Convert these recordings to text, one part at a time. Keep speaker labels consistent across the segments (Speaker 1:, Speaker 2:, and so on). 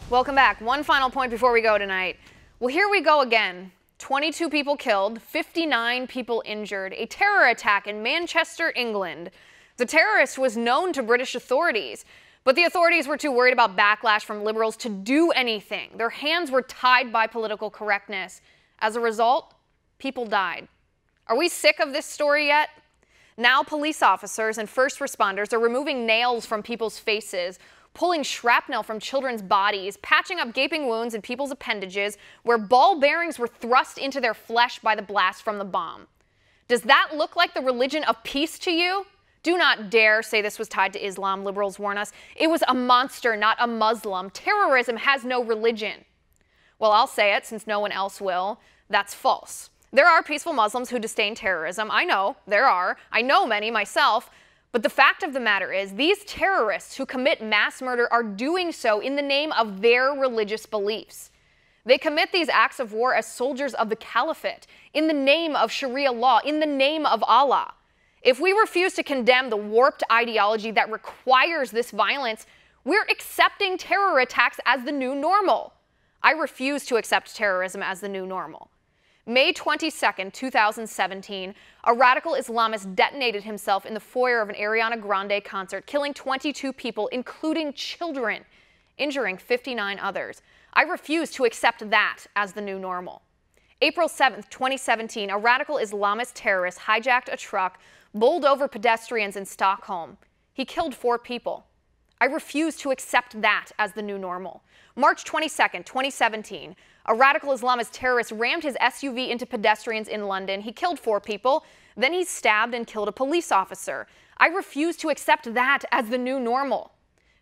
Speaker 1: Welcome back. One final point before we go tonight. Well, here we go again. 22 people killed, 59 people injured. A terror attack in Manchester, England. The terrorist was known to British authorities, but the authorities were too worried about backlash from liberals to do anything. Their hands were tied by political correctness. As a result, people died. Are we sick of this story yet? Now police officers and first responders are removing nails from people's faces, pulling shrapnel from children's bodies, patching up gaping wounds in people's appendages where ball bearings were thrust into their flesh by the blast from the bomb. Does that look like the religion of peace to you? Do not dare say this was tied to Islam, liberals warn us. It was a monster, not a Muslim. Terrorism has no religion. Well, I'll say it since no one else will. That's false. There are peaceful Muslims who disdain terrorism. I know, there are. I know many myself. But the fact of the matter is, these terrorists who commit mass murder are doing so in the name of their religious beliefs. They commit these acts of war as soldiers of the caliphate, in the name of Sharia law, in the name of Allah. If we refuse to condemn the warped ideology that requires this violence, we're accepting terror attacks as the new normal. I refuse to accept terrorism as the new normal. May 22nd, 2017, a radical Islamist detonated himself in the foyer of an Ariana Grande concert, killing 22 people, including children, injuring 59 others. I refuse to accept that as the new normal. April 7th, 2017, a radical Islamist terrorist hijacked a truck, bowled over pedestrians in Stockholm. He killed 4 people. I refuse to accept that as the new normal. March 22nd, 2017, a radical Islamist terrorist rammed his SUV into pedestrians in London. He killed 4 people. Then he stabbed and killed a police officer. I refuse to accept that as the new normal.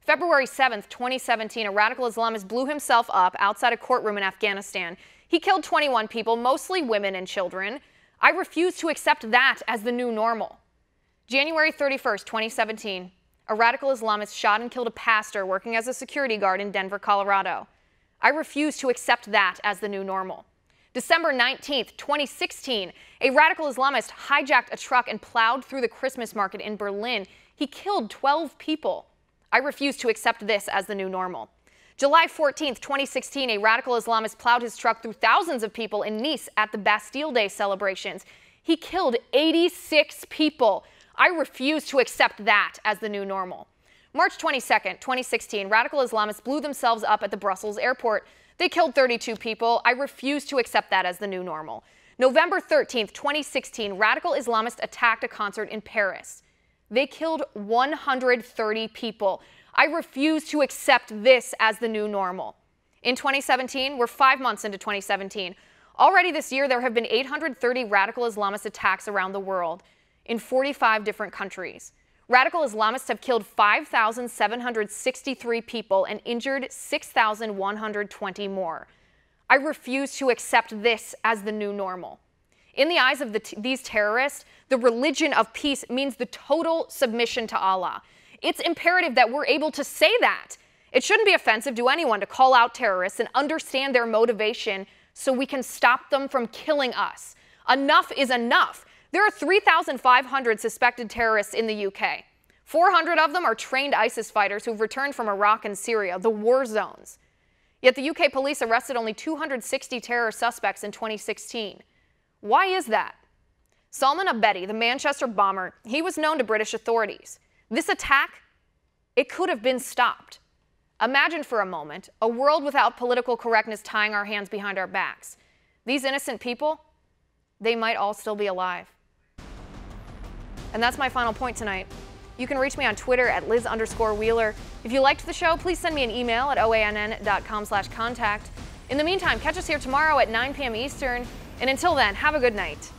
Speaker 1: February 7th, 2017, a radical Islamist blew himself up outside a courtroom in Afghanistan. He killed 21 people, mostly women and children. I refuse to accept that as the new normal. January 31st, 2017, a radical Islamist shot and killed a pastor working as a security guard in Denver, Colorado. I refuse to accept that as the new normal. December 19th, 2016, a radical Islamist hijacked a truck and plowed through the Christmas market in Berlin. He killed 12 people. I refuse to accept this as the new normal. July 14th, 2016, a radical Islamist plowed his truck through thousands of people in Nice at the Bastille Day celebrations. He killed 86 people. I refuse to accept that as the new normal. March 22nd, 2016, radical Islamists blew themselves up at the Brussels airport. They killed 32 people. I refuse to accept that as the new normal. November 13th, 2016, radical Islamists attacked a concert in Paris. They killed 130 people. I refuse to accept this as the new normal. In 2017, we're 5 months into 2017. Already this year, there have been 830 radical Islamist attacks around the world in 45 different countries. Radical Islamists have killed 5,763 people and injured 6,120 more. I refuse to accept this as the new normal. In the eyes of these terrorists, the religion of peace means the total submission to Allah. It's imperative that we're able to say that. It shouldn't be offensive to anyone to call out terrorists and understand their motivation so we can stop them from killing us. Enough is enough. There are 3,500 suspected terrorists in the UK. 400 of them are trained ISIS fighters who've returned from Iraq and Syria, the war zones. Yet the UK police arrested only 260 terror suspects in 2016. Why is that? Salman Abedi, the Manchester bomber, he was known to British authorities. This attack, it could have been stopped. Imagine for a moment a world without political correctness tying our hands behind our backs. These innocent people, they might all still be alive. And that's my final point tonight. You can reach me on Twitter at Liz_Wheeler. If you liked the show, please send me an email at oann.com/contact. In the meantime, catch us here tomorrow at 9 p.m. Eastern. And until then, have a good night.